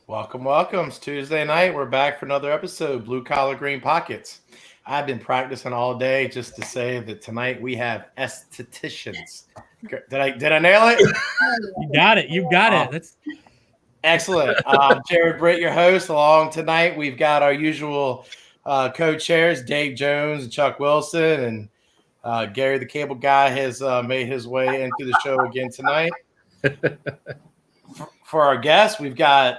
Welcome, welcome. It's Tuesday night. We're back for another episode, Blue Collar Green Pockets. I've been practicing all day just to say that tonight we have estheticians. Did I nail it? You got it. You got it. That's Excellent. Jared Britt, your host. Along tonight, we've got our usual co-chairs, Dave Jones and Chuck Wilson, and Gary the Cable Guy has made his way into the show again tonight. For our guests, we've got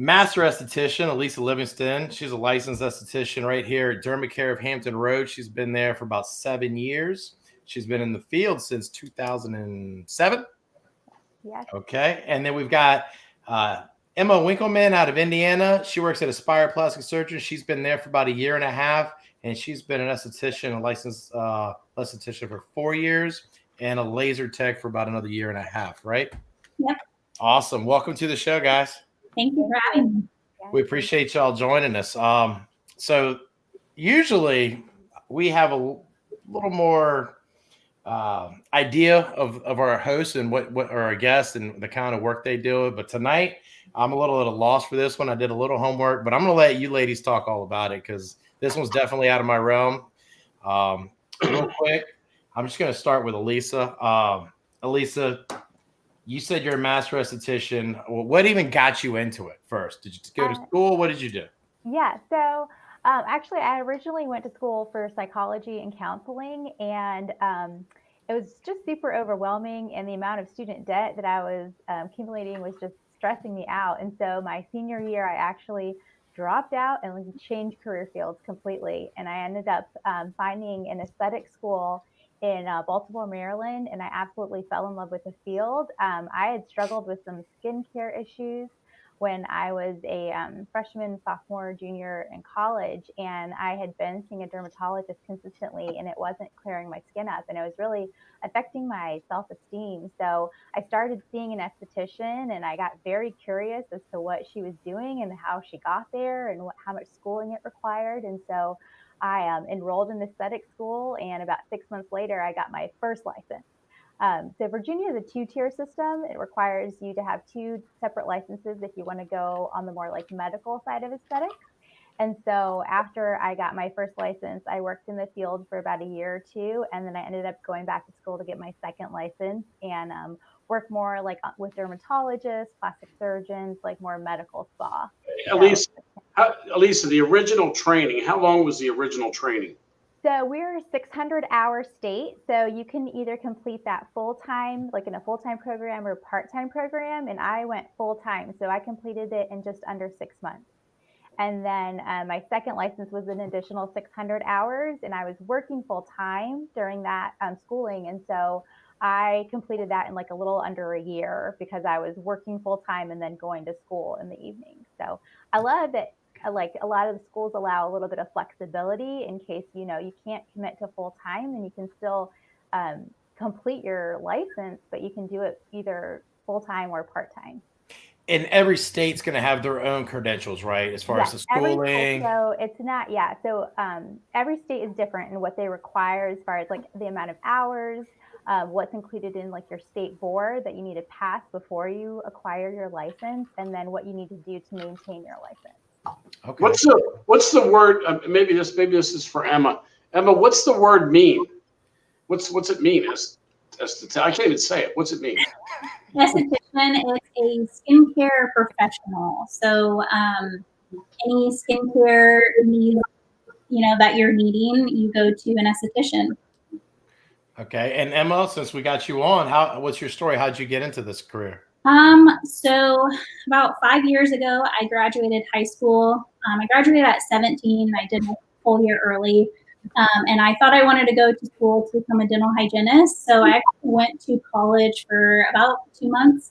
Master Esthetician Elisa Livingston. She's a licensed esthetician right here at Dermacare of Hampton Road. She's been there for about 7 years. She's been in the field since 2007. Yes. Okay. And then we've got Emma Winkleman out of Indiana. She works at Aspire Plastic Surgeon. She's been there for about 1.5 years, and she's been an esthetician, a licensed esthetician for 4 years, and a laser tech for about another 1.5 years, right? Yep. Awesome. Welcome to the show, guys. Thank you for having me. We appreciate y'all joining us. So usually we have a little more idea of our hosts and what are our guests and the kind of work they do. But tonight I'm a little at a loss for this one. I did a little homework, but I'm going to let you ladies talk all about it because this one's definitely out of my realm. Real quick, I'm just going to start with Elisa. Elisa, you said you're a master esthetician. What even got you into it first? Did you go to school? What did you do? Yeah. So actually, I originally went to school for psychology and counseling, and it was just super overwhelming. And the amount of student debt that I was accumulating was just stressing me out. And so my senior year, I actually dropped out and changed career fields completely. And I ended up finding an aesthetic school in Baltimore, Maryland, and I absolutely fell in love with the field. I had struggled with some skincare issues when I was a freshman, sophomore, junior in college, and I had been seeing a dermatologist consistently, and it wasn't clearing my skin up, and it was really affecting my self-esteem. So I started seeing an esthetician, and I got very curious as to what she was doing and how she got there and how much schooling it required. And so I enrolled in aesthetic school, and about 6 months later, I got my first license. So Virginia is a 2-tier system. It requires you to have 2 separate licenses if you want to go on the more like medical side of aesthetics. And so after I got my first license, I worked in the field for about 1 year or 2, and then I ended up going back to school to get my second license and work more like with dermatologists, plastic surgeons, like more medical spa. Elisa, the original training, how long was the original training? So we're a 600-hour state. So you can either complete that full-time, like in a full-time program or part-time program. And I went full-time. So I completed it in just under 6 months. And then my second license was an additional 600 hours. And I was working full-time during that schooling. And so I completed that in like a little under 1 year because I was working full-time and then going to school in the evening. So I love that. Like a lot of the schools allow a little bit of flexibility in case, you can't commit to full time, and you can still complete your license, but you can do it either full time or part time. And every state's going to have their own credentials, right? As far as the schooling. So it's not, yeah. So every state is different in what they require as far as like the amount of hours, what's included in like your state board that you need to pass before you acquire your license, and then what you need to do to maintain your license. Okay. What's the word? Maybe this is for Emma. Emma, what's the word mean? What's it mean? I can't even say it. What's it mean? Esthetician is a skincare professional. So any skincare needs, that you're needing, you go to an esthetician. Okay. And Emma, since we got you on, what's your story? How'd you get into this career? So about 5 years ago, I graduated high school. I graduated at 17. I did a full year early. And I thought I wanted to go to school to become a dental hygienist. So I actually went to college for about 2 months.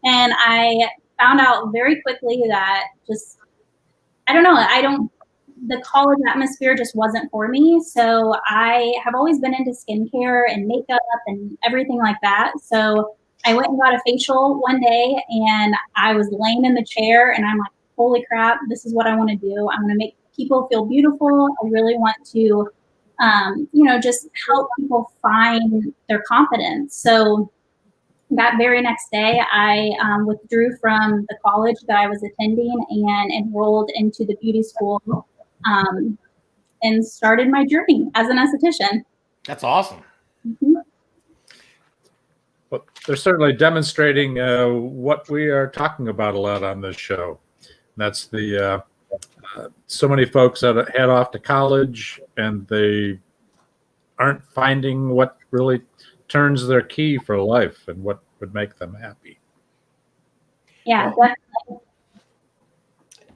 And I found out very quickly that the college atmosphere just wasn't for me. So I have always been into skincare and makeup and everything like that. So I went and got a facial one day, and I was laying in the chair, and I'm like, holy crap, this is what I want to do. I want to make people feel beautiful. I really want to, just help people find their confidence. So that very next day, I withdrew from the college that I was attending and enrolled into the beauty school and started my journey as an esthetician. That's awesome. Mm-hmm. Well, they're certainly demonstrating what we are talking about a lot on this show. That's the so many folks that head off to college and they aren't finding what really turns their key for life and what would make them happy. Yeah, Well, definitely.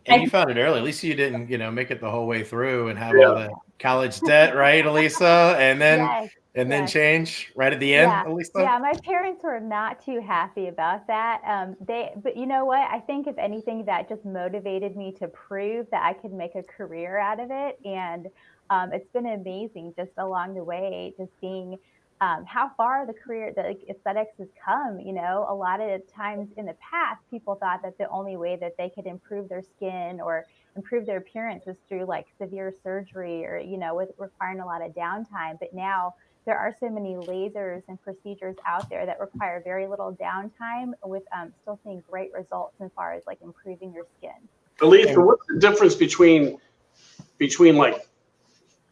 and you found it early. At least you didn't, make it the whole way through and have all the college debt, right, Elisa? And then Yes, then yes. change right at the end, Yeah, Elisa? yeah, my parents were not too happy about that. But you know what? I think if anything, that just motivated me to prove that I could make a career out of it. And it's been amazing just along the way, just seeing how far the career, the aesthetics has come. A lot of times in the past, people thought that the only way that they could improve their skin or improve their appearance was through like severe surgery or, with requiring a lot of downtime. But now there are so many lasers and procedures out there that require very little downtime with still seeing great results as far as like improving your skin. Elisa, what's the difference between like,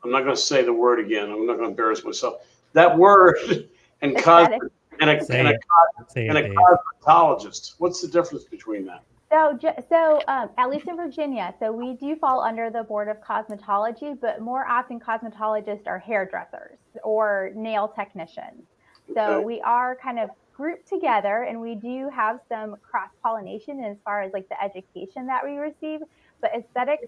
I'm not going to say the word again. I'm not going to embarrass myself. That word and Aesthetic. and a cosmetologist. What's the difference between that? So at least in Virginia, so we do fall under the Board of Cosmetology, but more often cosmetologists are hairdressers or nail technicians. So Okay. we are kind of grouped together, and we do have some cross-pollination as far as like the education that we receive. But aesthetics,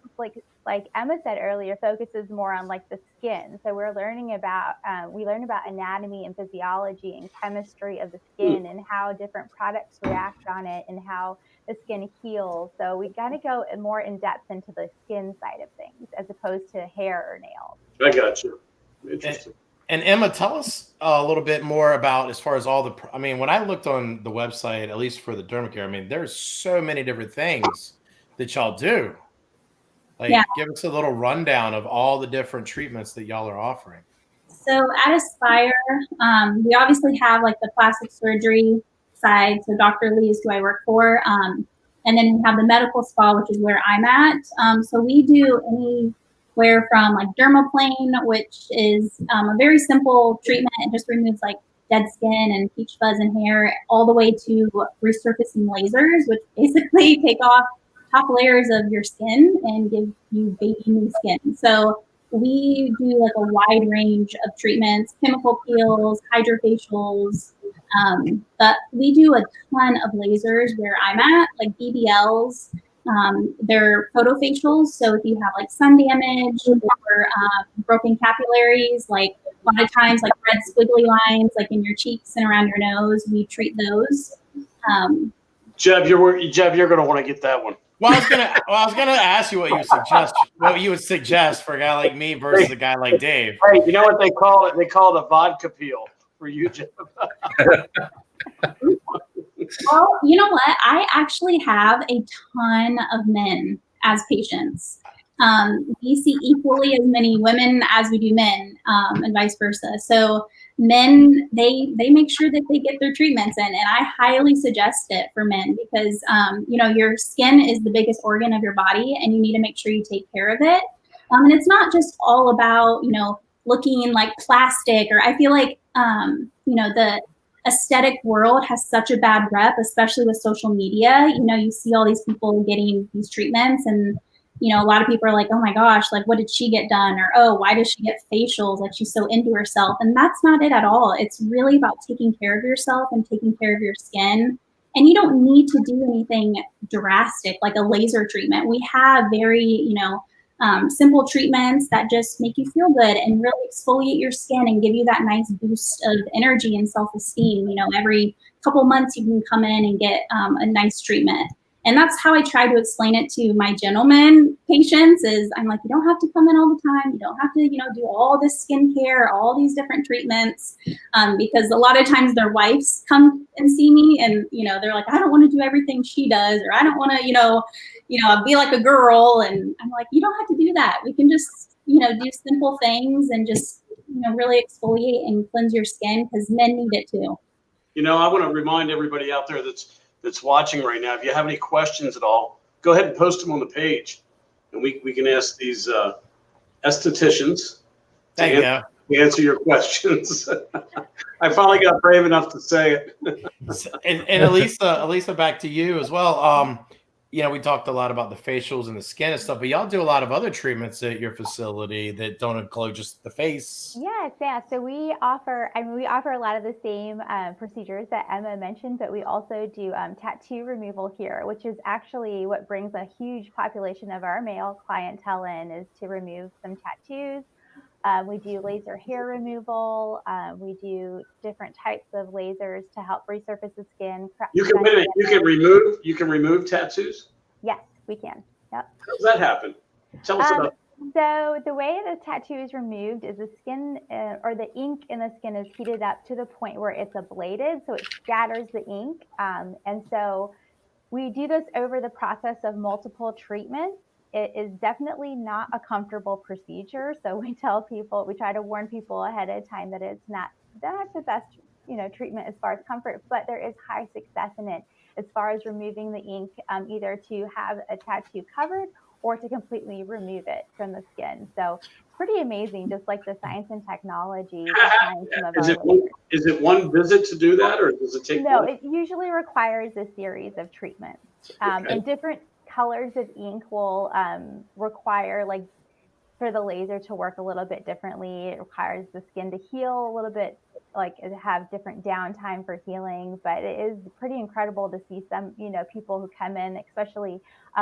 like Emma said earlier, focuses more on like the skin. So we're learning about we learn about anatomy and physiology and chemistry of the skin and how different products react on it and how the skin heals. So we got to go more in depth into the skin side of things as opposed to hair or nails. I got you. Interesting. And Emma, tell us a little bit more about as far as all the, when I looked on the website, at least for the dermacare, there's so many different things that y'all do. Give us a little rundown of all the different treatments that y'all are offering. So at Aspire, we obviously have like the plastic surgery side. So Dr. Lee is who I work for. And then we have the medical spa, which is where I'm at. So we do anywhere from like dermaplane, which is a very simple treatment. It just removes like dead skin and peach fuzz and hair, all the way to resurfacing lasers, which basically take off top layers of your skin and give you baby new skin. So we do like a wide range of treatments, chemical peels, hydrofacials, but we do a ton of lasers where I'm at, like BBLs. They're photofacials. So if you have like sun damage or broken capillaries, like a lot of times like red squiggly lines like in your cheeks and around your nose, we treat those. Jeb, you're going to want to get that one. Well, I was gonna ask you what you would suggest for a guy like me versus a guy like Dave. Hey, you know what they call it? They call it a vodka peel for you, Jeb. Well, you know what? I actually have a ton of men as patients. We see equally as many women as we do men, and vice versa. So men, they make sure that they get their treatments in, and I highly suggest it for men because your skin is the biggest organ of your body, and you need to make sure you take care of it. And it's not just all about looking like plastic, or I feel like the aesthetic world has such a bad rep, especially with social media. You see all these people getting these treatments, and a lot of people are like, oh my gosh, like what did she get done? Or, oh, why does she get facials? Like she's so into herself. And that's not it at all. It's really about taking care of yourself and taking care of your skin. And you don't need to do anything drastic like a laser treatment. We have very, simple treatments that just make you feel good and really exfoliate your skin and give you that nice boost of energy and self-esteem. Every couple months you can come in and get a nice treatment. And that's how I try to explain it to my gentlemen patients is I'm like, you don't have to come in all the time. You don't have to, do all this skincare, all these different treatments, because a lot of times their wives come and see me and, they're like, I don't want to do everything she does, or I don't want to, be like a girl. And I'm like, you don't have to do that. We can just, do simple things and just, really exfoliate and cleanse your skin because men need it too. You know, I want to remind everybody out there that's watching right now, if you have any questions at all, go ahead and post them on the page, and we can ask these estheticians to answer your questions. I finally got brave enough to say it. And Elisa, back to you as well. You know, we talked a lot about the facials and the skin and stuff, but y'all do a lot of other treatments at your facility that don't include just the face. Yes, yeah. So we offer a lot of the same procedures that Emma mentioned, but we also do tattoo removal here, which is actually what brings a huge population of our male clientele in, is to remove some tattoos. We do laser hair removal. We do different types of lasers to help resurface the skin. You can remove tattoos? Yes, we can. Yep. How does that happen? Tell us about. So the way the tattoo is removed is the skin or the ink in the skin is heated up to the point where it's ablated, so it scatters the ink. And so we do this over the process of multiple treatments. It is definitely not a comfortable procedure. So we try to warn people ahead of time that it's not the best, treatment as far as comfort, but there is high success in it as far as removing the ink, either to have a tattoo covered or to completely remove it from the skin. So it's pretty amazing, just like the science and technology behind some of Is it one visit to do that, or does it take? No, it usually requires a series of treatments. And different colors of ink will require, like, for the laser to work a little bit differently. It requires the skin to heal a little bit, like have different downtime for healing. But it is pretty incredible to see some, people who come in, especially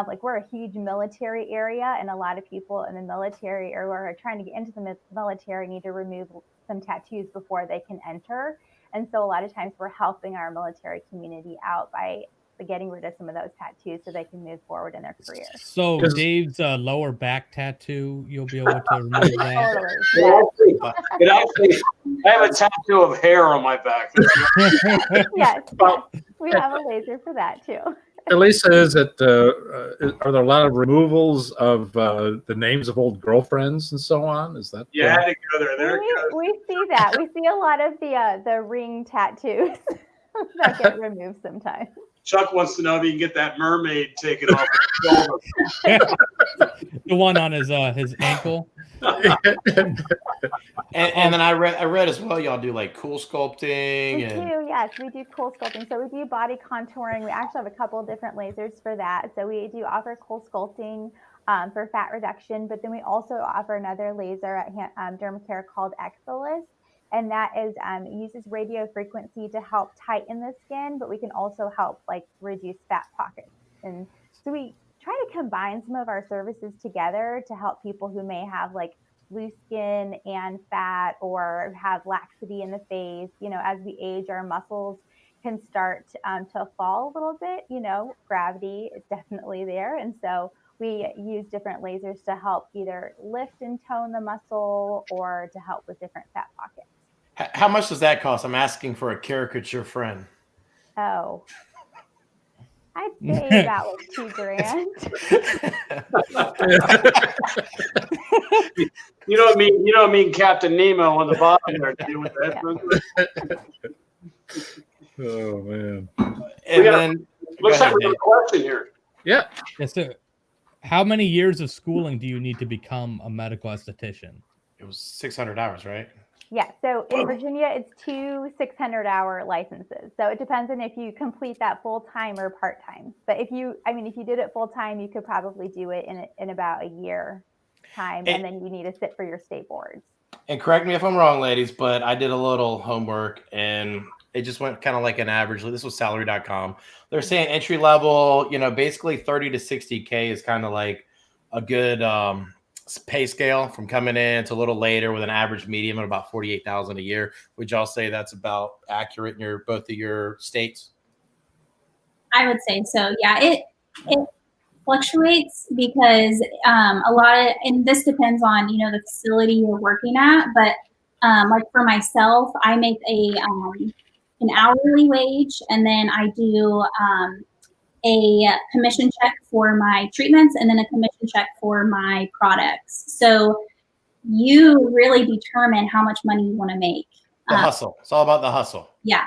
like we're a huge military area, and a lot of people in the military or who are trying to get into the military need to remove some tattoos before they can enter. And so a lot of times we're helping our military community out by getting rid of some of those tattoos so they can move forward in their career. So Dave's lower back tattoo, you'll be able to remove that? Totally. Yes. I have a tattoo of hair on my back. Yes, we have a laser for that too. Elisa, are there a lot of removals of the names of old girlfriends and so on? Is that? Yeah, I had to go there. There it goes. We see that. We see a lot of the ring tattoos that get removed sometimes. Chuck wants to know if he can get that mermaid taken off his shoulder. The one on his ankle. And then I read as well, y'all do like cool sculpting. We do, yes, we do cool sculpting. So we do body contouring. We actually have a couple of different lasers for that. So we do offer cool sculpting for fat reduction, but then we also offer another laser at Dermacare called Exolis. And that is uses radio frequency to help tighten the skin, but we can also help like reduce fat pockets. And so we try to combine some of our services together to help people who may have like loose skin and fat or have laxity in the face. As we age, our muscles can start to fall a little bit. Gravity is definitely there. And so we use different lasers to help either lift and tone the muscle or to help with different fat pockets. How much does that cost? I'm asking for a caracature friend. Oh, I'd say about like $2,000. You know what I mean, Captain Nemo on the bottom there. With that. Oh man! Looks like we have a question here. Yeah. Yes, sir. How many years of schooling do you need to become a medical esthetician? It was 600 hours, right? Yeah, so in Virginia, it's 2 600-hour licenses. So it depends on if you complete that full-time or part-time. But if you did it full-time, you could probably do it in about a year time, and then you need to sit for your state boards. And correct me if I'm wrong, ladies, but I did a little homework, and it just went kind of like an average. This was salary.com. They're saying entry level, basically 30 to 60K is kind of like a good pay scale from coming in to a little later with an average medium of about 48,000 a year. Would y'all say that's about accurate in both of your states? I would say so. Yeah, it fluctuates because and this depends on the facility you're working at. But like for myself, I make an hourly wage, and then I do a commission check for my treatments and then a commission check for my products. So you really determine how much money you want to make. The hustle. It's all about the hustle. Yeah.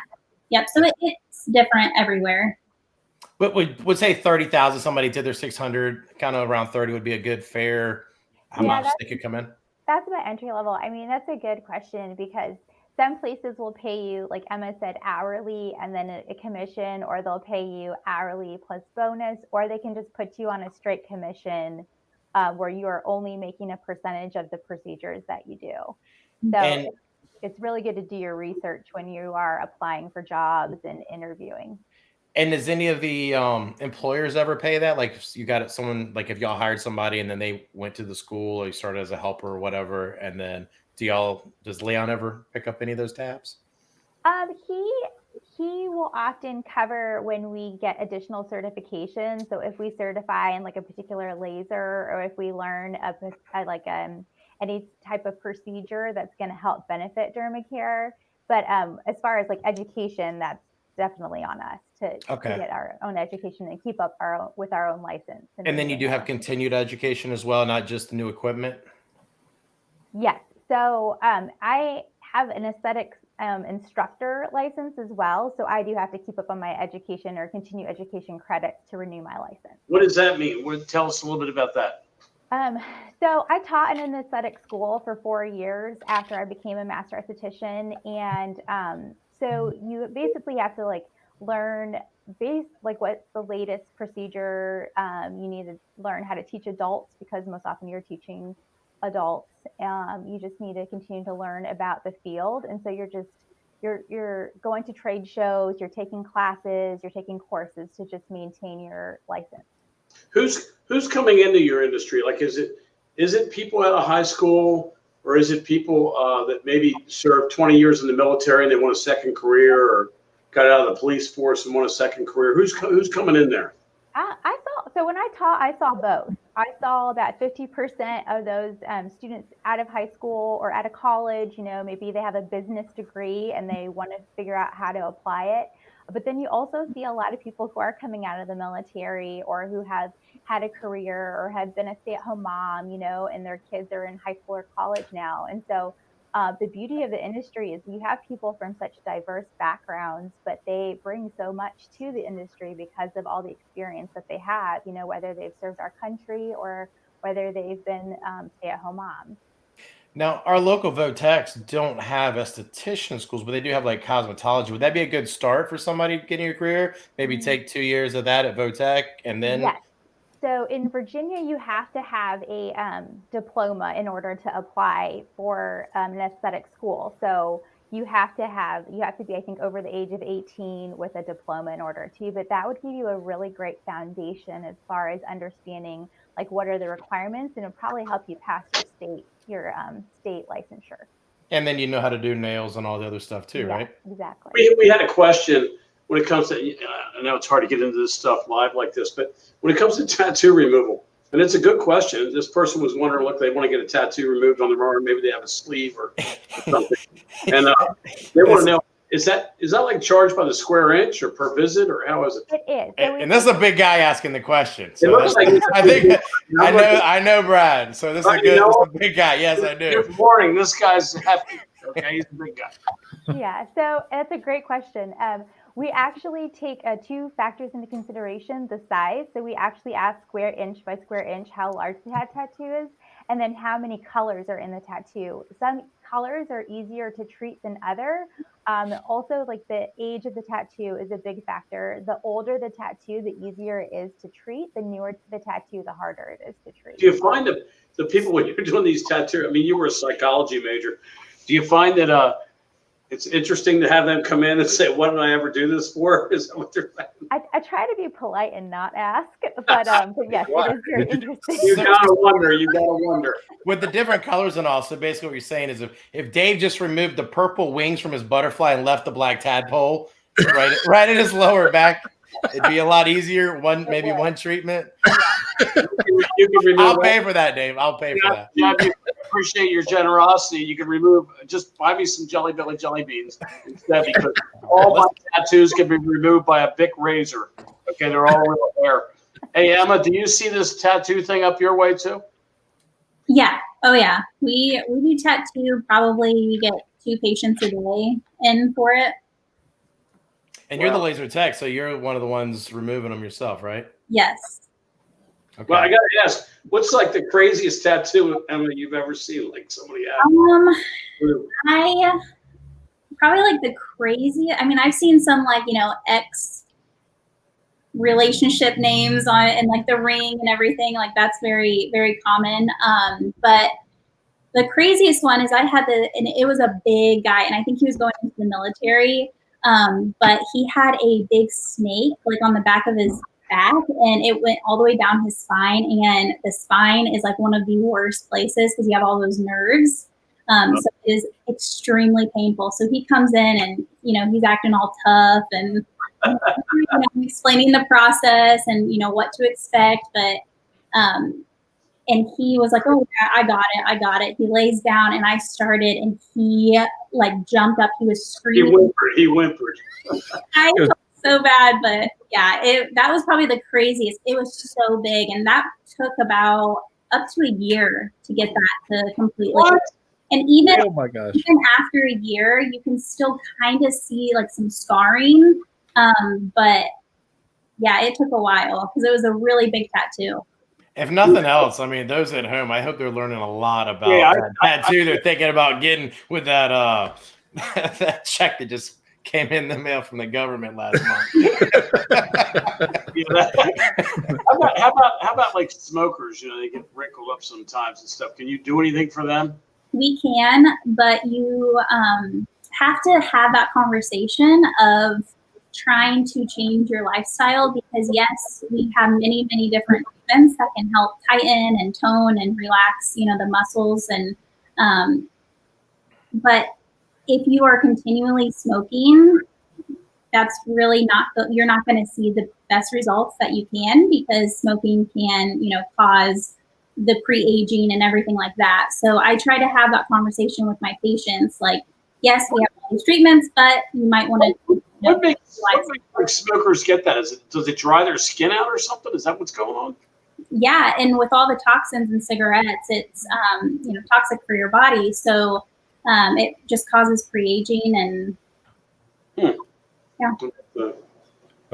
Yep. So it's different everywhere. But would say 30,000. Somebody did their 600, kind of around 30 would be a good fair how much they could come in. That's about entry level. I mean, that's a good question because some places will pay you, like Emma said, hourly and then a commission, or they'll pay you hourly plus bonus, or they can just put you on a straight commission where you are only making a percentage of the procedures that you do. So it's really good to do your research when you are applying for jobs and interviewing. And does any of the employers ever pay that? Like you got someone, like if y'all hired somebody and then they went to the school or you started as a helper or whatever, and then does Leon ever pick up any of those tabs? He will often cover when we get additional certifications. So if we certify in like a particular laser, or if we learn any type of procedure that's going to help benefit dermacare. But as far as like education, that's definitely on us to get our own education and keep up with our own license. And then you do have continued education as well, not just the new equipment? Yes. So I have an aesthetics instructor license as well. So I do have to keep up on my education or continue education credits to renew my license. What does that mean? Tell us a little bit about that. So I taught in an aesthetic school for 4 years after I became a master esthetician. And so you basically have to like learn what's the latest procedure. You need to learn how to teach adults because most often you're teaching adults. You just need to continue to learn about the field. And so you're going to trade shows, you're taking classes, you're taking courses to just maintain your license. Who's coming into your industry? Like, is it people out of high school, or is it people that maybe served 20 years in the military and they want a second career, or got out of the police force and want a second career? Who's coming in there? So when I taught, I saw both. I saw that 50% of those students out of high school or out of college, maybe they have a business degree and they want to figure out how to apply it. But then you also see a lot of people who are coming out of the military or who have had a career or have been a stay-at-home mom, and their kids are in high school or college now. And so the beauty of the industry is you have people from such diverse backgrounds, but they bring so much to the industry because of all the experience that they have, whether they've served our country or whether they've been stay-at-home moms. Now, our local Votechs don't have esthetician schools, but they do have like cosmetology. Would that be a good start for somebody getting a career? Maybe take 2 years of that at Votech and then? Yes. So in Virginia, you have to have a diploma in order to apply for an aesthetic school. So you have to be, I think, over the age of 18 with a diploma in order to, but that would give you a really great foundation as far as understanding like what are the requirements, and it'll probably help you pass your state licensure. And then you know how to do nails and all the other stuff too, right? Exactly. We had a question when it comes to, I know it's hard to get into this stuff live like this, but when it comes to tattoo removal, and it's a good question. This person was wondering, look, they want to get a tattoo removed on their arm. Maybe they have a sleeve or something. And they want to know, is that like charged by the square inch or per visit, or how is it? It is. And this is a big guy asking the question. So it looks like I know Brad. So this is a big guy. Yes, I do. Good morning. This guy's hefty. Okay, he's a big guy. Yeah. So that's a great question. We actually take 2 factors into consideration: the size. So we actually ask square inch by square inch how large the tattoo is, and then how many colors are in the tattoo. Some colors are easier to treat than other. Also, like the age of the tattoo is a big factor. The older the tattoo, the easier it is to treat. The newer the tattoo, the harder it is to treat. Do you find that the people, when you're doing these tattoos, I mean, you were a psychology major. Do you find that it's interesting to have them come in and say, what did I ever do this for? Is that what they're saying? I try to be polite and not ask, but yes, it is very interesting. You gotta wonder. With the different colors and all, so basically what you're saying is if Dave just removed the purple wings from his butterfly and left the black tadpole right in his lower back, it'd be a lot easier. Maybe one treatment. You can remove. I'll pay for that, Dave. I'll pay for that. Yeah, appreciate your generosity. You can remove. Just buy me some Jelly Belly jelly beans instead, because all my tattoos can be removed by a Bic razor. Okay, they're all real hair. Hey Emma, do you see this tattoo thing up your way too? Yeah. Oh yeah. We do tattoo. Probably we get 2 patients a day in for it. And you're the laser tech, so you're one of the ones removing them yourself, right? Yes. Okay. Well, I got to ask, what's like the craziest tattoo, Emma, you've ever seen? Like somebody had? I probably like the crazy. I mean, I've seen some like, you know, ex relationship names on it and like the ring and everything. Like that's very, very common. But the craziest one is I had and it was a big guy, and I think he was going into the military. But he had a big snake like on the back of his back, and it went all the way down his spine. And the spine is like one of the worst places because you have all those nerves. So it is extremely painful. So he comes in and, you know, he's acting all tough and you know, explaining the process and, you know, what to expect. But, and he was like, oh, yeah, I got it. He lays down and I started, and he like jumped up. He was screaming. He whimpered. I felt so bad, but yeah, that was probably the craziest. It was so big, and that took about up to a year to get that to completely. What? And even, Oh my gosh. even after a year, you can still kind of see like some scarring. But yeah, it took a while because it was a really big tattoo. If nothing else, I mean, those at home, I hope they're learning a lot about that tattoo they're thinking about getting with that that check that just came in the mail from the government last month. How about like smokers? You know, they get wrinkled up sometimes and stuff. Can you do anything for them? We can, but you have to have that conversation of trying to change your lifestyle, because yes, we have many, many different treatments that can help tighten and tone and relax, you know, the muscles. And but if you are continually smoking, that's really you're not going to see the best results that you can, because smoking can, you know, cause the pre-aging and everything like that. So I try to have that conversation with my patients. Like, yes, we have all these treatments, but you might want to. What makes like smokers get that? Does it dry their skin out or something? Is that what's going on? Yeah, and with all the toxins in cigarettes, it's you know, toxic for your body. So it just causes pre-aging and yeah.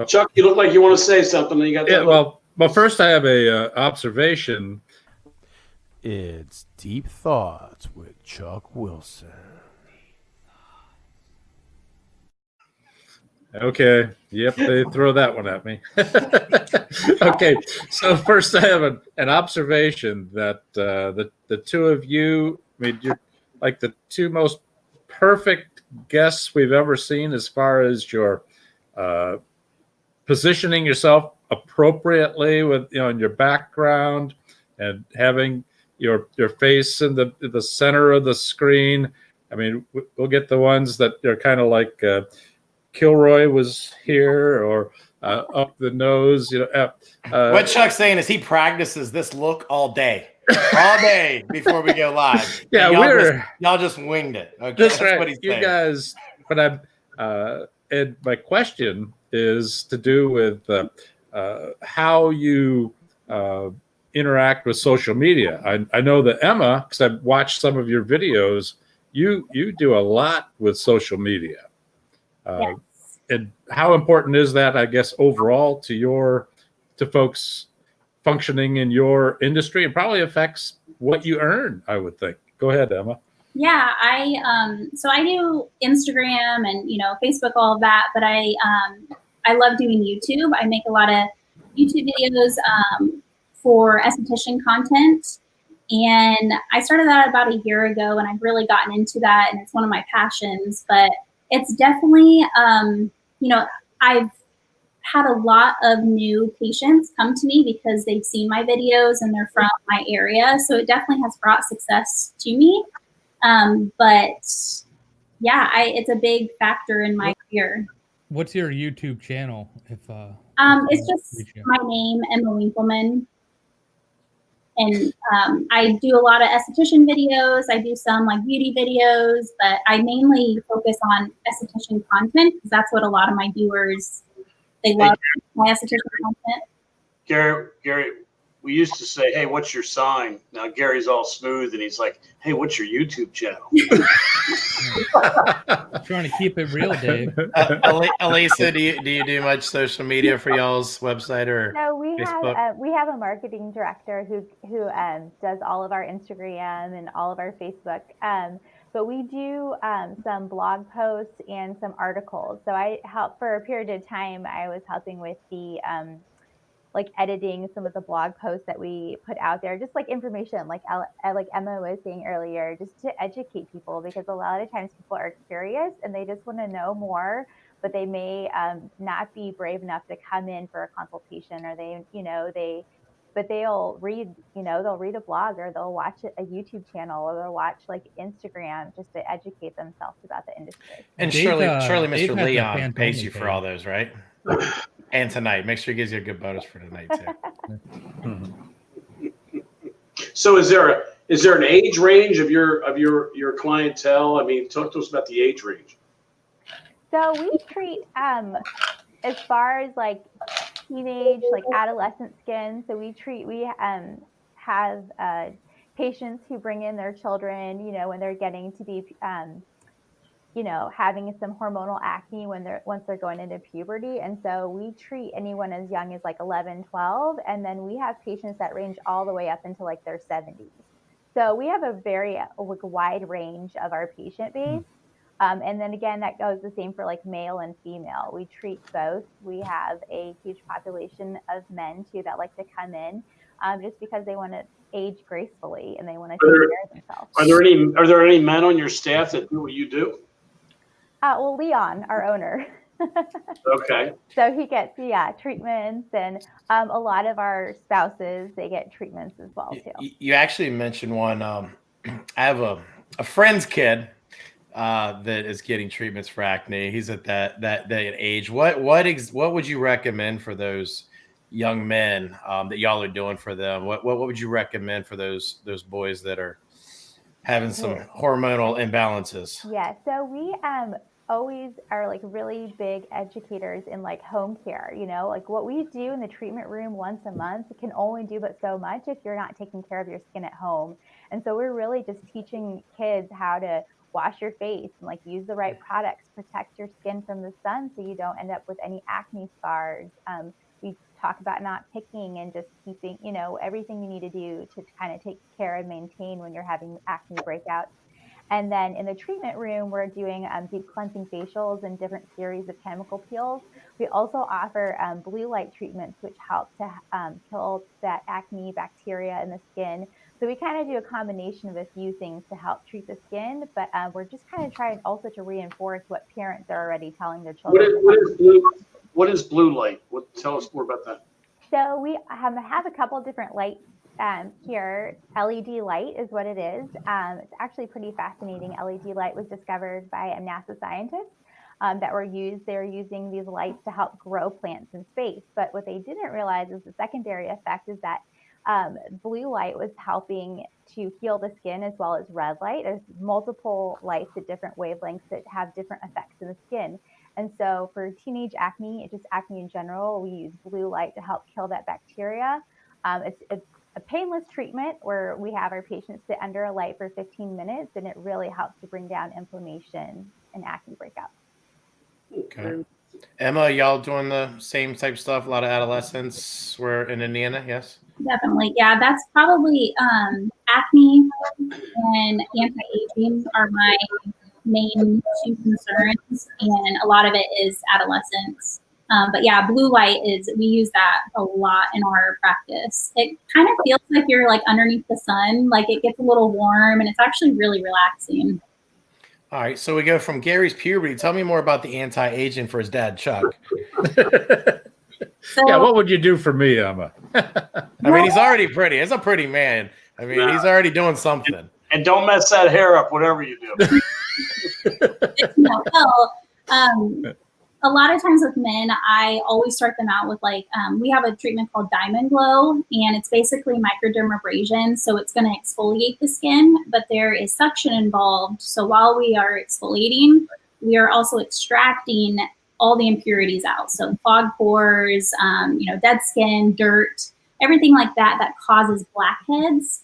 Chuck, you look like you want to say something. You got that? Well, first I have a observation. It's Deep Thoughts with Chuck Wilson. Okay. Yep, they throw that one at me. Okay, so first I have an observation that the two of you, I mean, you're like the two most perfect guests we've ever seen as far as your positioning yourself appropriately with, you know, in your background and having your face in the center of the screen. I mean, we'll get the ones that are kind of like Kilroy was here, or up the nose. You know, what Chuck's saying is he practices this look all day before we go live. Yeah, y'all just winged it. Okay, that's right. What he's saying. Guys, but and my question is to do with how you interact with social media. I know that Emma, because I've watched some of your videos, you do a lot with social media. Yes. And how important is that, I guess, overall to folks functioning in your industry? It probably affects what you earn, I would think. Go ahead, Emma. Yeah, so I do Instagram and, you know, Facebook, all of that, but I love doing YouTube. I make a lot of YouTube videos for esthetician content, and I started that about a year ago, and I've really gotten into that, and it's one of my passions. But it's definitely, you know, I've had a lot of new patients come to me because they've seen my videos and they're from my area. So it definitely has brought success to me. But yeah, it's a big factor in my career. What's your YouTube channel? It's just my name, Emma Winkleman. And I do a lot of esthetician videos. I do some like beauty videos, but I mainly focus on esthetician content because that's what a lot of my viewers, they love my esthetician content. Gary, we used to say, hey, what's your sign? Now Gary's all smooth and he's like, hey, what's your YouTube channel? trying to keep it real, Dave. Elisa, do you do much social media for y'all's website or No, Facebook? we have a marketing director who does all of our Instagram and all of our Facebook. But we do some blog posts and some articles. So I help for a period of time. I was helping with the like editing some of the blog posts that we put out there, just like information, like Emma was saying earlier, just to educate people, because a lot of times people are curious and they just want to know more, but they may not be brave enough to come in for a consultation, or but they'll read a blog, or they'll watch a YouTube channel, or they'll watch like Instagram just to educate themselves about the industry. And Dave, surely Dave Mr. has a Leon fan pays only you for page. all those, right? And tonight, make sure he gives you a good bonus for tonight too. So is there an age range of your clientele? I mean, talk to us about the age range. So we treat as far as like teenage, like adolescent skin. So we have patients who bring in their children, when they're getting to be having some hormonal acne once they're going into puberty. And so we treat anyone as young as like 11, 12. And then we have patients that range all the way up into like their 70s. So we have a very wide range of our patient base. And then again, that goes the same for like male and female. We treat both. We have a huge population of men too that like to come in just because they want to age gracefully and they want to take care of themselves. Are there any men on your staff that do what you do? Well, Leon, our owner. Okay. So he gets treatments, and a lot of our spouses, they get treatments as well too. You actually mentioned one. I have a friend's kid that is getting treatments for acne. He's at that age. What would you recommend for those young men that y'all are doing for them? What would you recommend for those boys that are having some hormonal imbalances? Yeah, so we always are like really big educators in like home care. Like what we do in the treatment room once a month can only do but so much if you're not taking care of your skin at home. And so we're really just teaching kids how to wash your face and like use the right products, protect your skin from the sun so you don't end up with any acne scars. We talk about not picking and just keeping, everything you need to do to kind of take care and maintain when you're having acne breakouts. And then in the treatment room, we're doing deep cleansing facials and different series of chemical peels. We also offer blue light treatments, which help to kill that acne bacteria in the skin. So we kind of do a combination of a few things to help treat the skin, but we're just kind of trying also to reinforce what parents are already telling their children. What is blue light? Tell us more about that. So we have a couple of different lights here. LED light is what it is. It's actually pretty fascinating. LED light was discovered by a NASA scientist they're using these lights to help grow plants in space. But what they didn't realize is the secondary effect is that blue light was helping to heal the skin as well as red light. There's multiple lights at different wavelengths that have different effects in the skin. And so for teenage acne, just acne in general, we use blue light to help kill that bacteria. It's a painless treatment where we have our patients sit under a light for 15 minutes, and it really helps to bring down inflammation and acne breakouts. Okay. Emma, y'all doing the same type of stuff? A lot of adolescents. We're in Indiana, yes? Definitely. Yeah, that's probably acne and anti-aging are my main two concerns, and a lot of it is adolescents. But yeah, blue light we use that a lot in our practice. It kind of feels like you're like underneath the sun, like it gets a little warm, and it's actually really relaxing. All right, so we go from Gary's puberty. Tell me more about the anti-aging for his dad, Chuck. So, yeah, what would you do for me, Emma? I mean, he's already pretty. He's a pretty man. I mean, he's already doing something. And don't mess that hair up, whatever you do. A lot of times with men, I always start them out with like, we have a treatment called Diamond Glow, and it's basically microdermabrasion. So it's going to exfoliate the skin, but there is suction involved. So while we are exfoliating, we are also extracting all the impurities out. So clogged pores, dead skin, dirt, everything like that causes blackheads.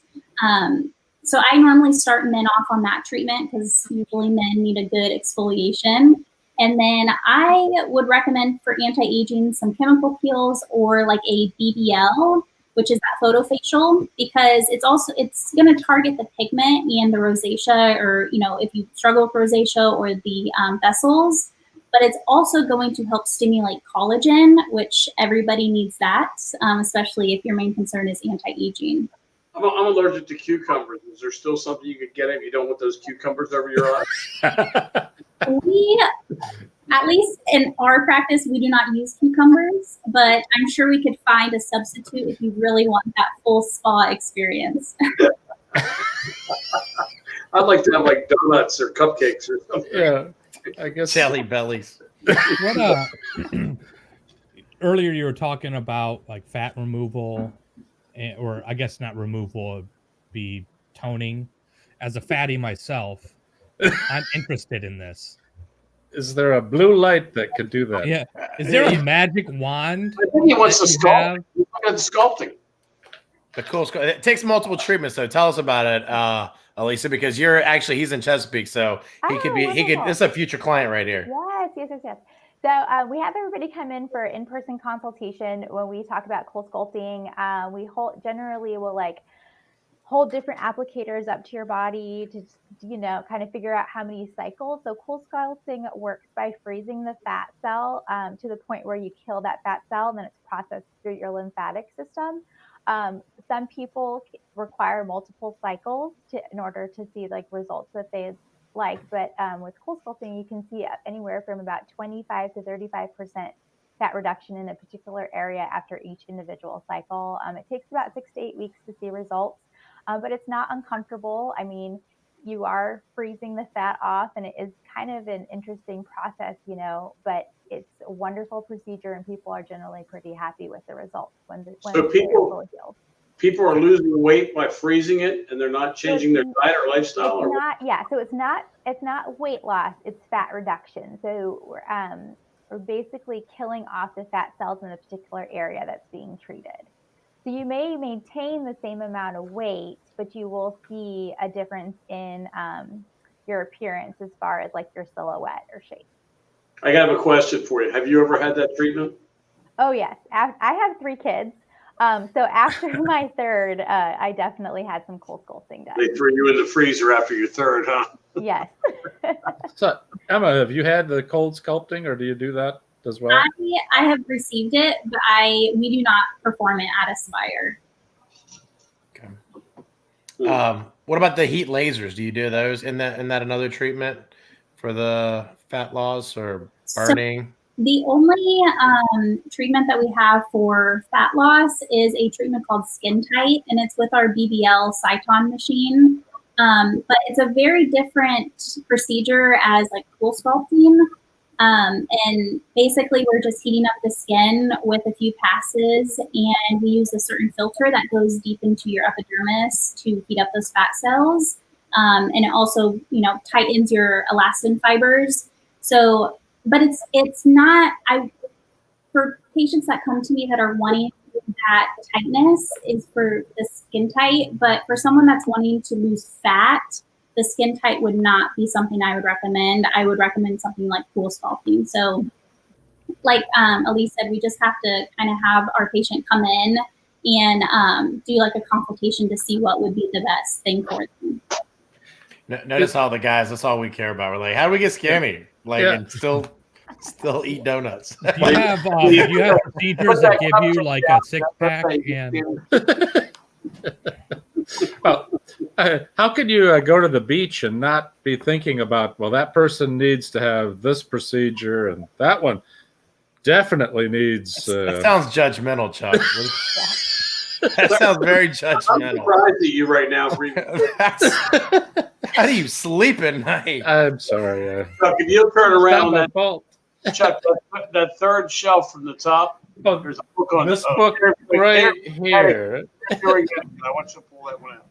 So I normally start men off on that treatment because usually men need a good exfoliation. And then I would recommend for anti-aging some chemical peels or like a BBL, which is that photofacial, because it's going to target the pigment and the rosacea, or if you struggle with rosacea or the vessels, but it's also going to help stimulate collagen, which everybody needs that, especially if your main concern is anti-aging. I'm allergic to cucumbers. Is there still something you could get if you don't want those cucumbers over your eyes? At least in our practice, we do not use cucumbers, but I'm sure we could find a substitute if you really want that full spa experience. I'd like to have like donuts or cupcakes or something. Yeah, I guess. Jelly bellies. What earlier you were talking about like fat removal, or I guess not removal, it'd be toning. As a fatty myself, I'm interested in this. Is there a blue light that could do that? Yeah. Is there a magic wand? I think he wants to that you sculpt. have? Look at the sculpting. The cool. It takes multiple treatments, though. Tell us about it, Elisa, because he's in Chesapeake, so he could be. Wonderful. This is a future client right here. Yes. So we have everybody come in for in-person consultation when we talk about cool sculpting. We generally will hold different applicators up to your body to, kind of figure out how many cycles. So cool sculpting works by freezing the fat cell to the point where you kill that fat cell, and then it's processed through your lymphatic system. Some people require multiple cycles in order to see results that they like, but with cool sculpting, you can see anywhere from about 25 to 35% fat reduction in a particular area after each individual cycle. It takes about 6 to 8 weeks to see results, but it's not uncomfortable. I mean, you are freezing the fat off, and it is kind of an interesting process, but it's a wonderful procedure, and people are generally pretty happy with the results when people fully healed. People are losing weight by freezing it, and they're not changing their diet or lifestyle. So it's not weight loss; it's fat reduction. So we're basically killing off the fat cells in a particular area that's being treated. So you may maintain the same amount of weight, but you will see a difference in your appearance as far as your silhouette or shape. I have a question for you. Have you ever had that treatment? Oh yes, I have 3 kids. So after my third, I definitely had some cool sculpting done. They threw you in the freezer after your third, huh? Yes. So, Emma, have you had the cold sculpting, or do you do that as well? I have received it, but we do not perform it at Aspire. Okay. What about the heat lasers? Do you do those in that another treatment for the fat loss or burning? So the only treatment that we have for fat loss is a treatment called Skin Tight, and it's with our BBL Cyton machine. But it's a very different procedure as cool sculpting. And basically we're just heating up the skin with a few passes, and we use a certain filter that goes deep into your epidermis to heat up those fat cells. And it also, tightens your elastin fibers. So, but it's not, for patients that come to me that are wanting that tightness is for the Skin Tight, but for someone that's wanting to lose fat, the Skin Tight would not be something I would recommend. I would recommend something like cool sculpting. So like Elise said, we just have to kind of have our patient come in and do a consultation to see what would be the best thing for them. Notice all the guys, that's all we care about. We're like, how do we get skinny? And still eat donuts. Do you have procedures that give you a 6-pack? Well, how can you go to the beach and not be thinking about, well, that person needs to have this procedure and that one definitely needs. That sounds judgmental, Chuck. That sounds very judgmental. I'm surprised at you right now. How do you sleep at night? I'm sorry. Chuck, if you turn around that fault. Chuck, that third shelf from the top, there's a book on this book right here. I want you to pull that one out.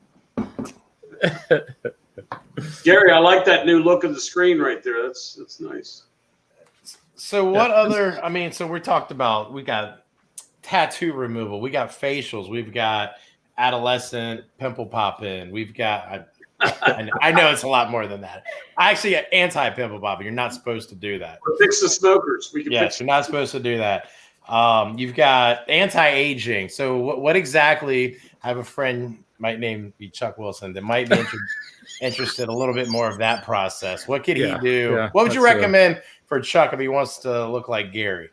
Gary, I like that new look of the screen right there. That's nice. So what other? So we talked about, we got tattoo removal, we got facials, we've got adolescent pimple popping. We've got, I know it's a lot more than that. I actually get anti-pimple popping. You're not supposed to do that. Or fix the smokers. We can Yes, you're not supposed to do that. You've got anti-aging. So what exactly? I have a friend, might name be Chuck Wilson, that might be interested a little bit more of that process. What could he do? Yeah, What would you recommend for Chuck if he wants to look like Gary?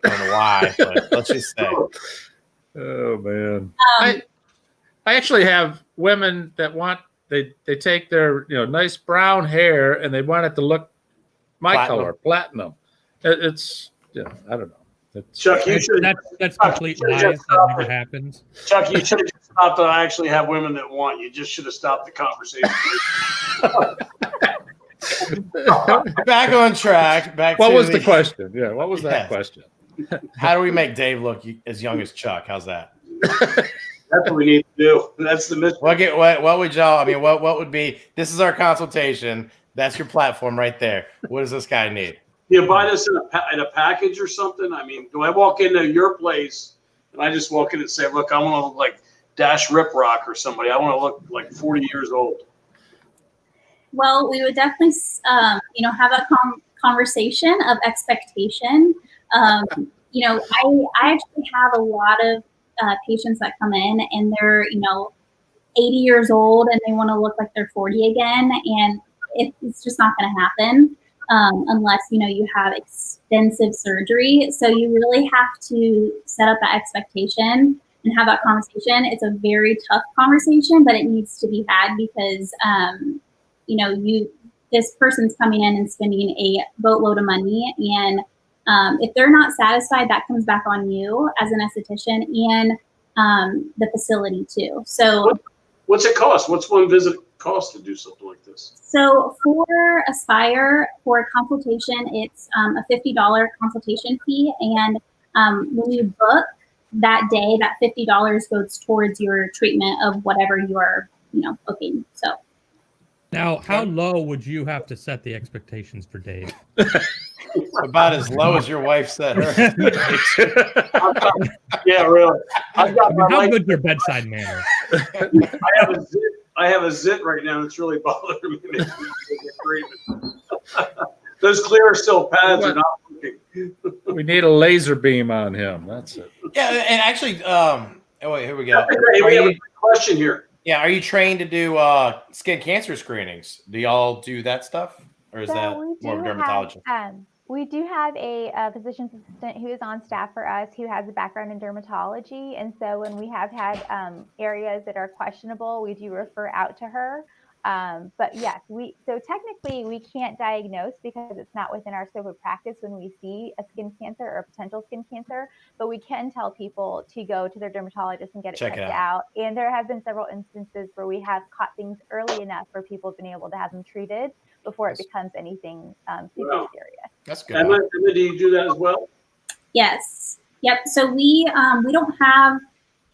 I don't know why, but let's just say. Oh man, I actually have women that want they take their nice brown hair and they want it to look my color, platinum. It's I don't know. Chuck, you should. That's complete lies. That never happens. Chuck, you should have just stopped. I actually have women that want. You just should have stopped the conversation. Back on track. What was the question? Yeah, what was that question? How do we make Dave look as young as Chuck? How's that? That's what we need to do. That's the mission. What would y'all? I mean, what would be? This is our consultation. That's your platform right there. What does this guy need? You buy this in a package or something? I mean, do I walk into your place and I just walk in and say, look, I want to look like Dash Riprock or somebody. I want to look like 40 years old. Well, we would definitely, have a conversation of expectation. I actually have a lot of patients that come in and they're, 80 years old and they want to look like they're 40 again. And it's just not going to happen. Unless, you have extensive surgery. So you really have to set up that expectation and have that conversation. It's a very tough conversation, but it needs to be had because, this person's coming in and spending a boatload of money. And if they're not satisfied, that comes back on you as an esthetician and the facility too. So what's it cost? What's one visit cost to do something like this? So for Aspire, for a consultation, it's a $50 consultation fee. And when you book that day, that $50 goes towards your treatment of whatever you are, booking. So now, how low would you have to set the expectations for Dave? About as low as your wife set her. Yeah, really. I've got how good's your bedside manner? I have a zit right now that's really bothering me. Those Clearasil pads are not working. We need a laser beam on him. That's it. Yeah, and actually, wait, here we go. Hey, we have a question here. Yeah, are you trained to do skin cancer screenings? Do y'all do that stuff, or is that more of a dermatology? We do have a physician's assistant who is on staff for us who has a background in dermatology. And so when we have had areas that are questionable, we do refer out to her. But yes, so technically we can't diagnose because it's not within our scope of practice when we see a skin cancer or a potential skin cancer, but we can tell people to go to their dermatologist and get it checked out. And there have been several instances where we have caught things early enough where people have been able to have them treated before it becomes anything super serious. That's good. Emma, do you do that as well? Yes. Yep. So we don't have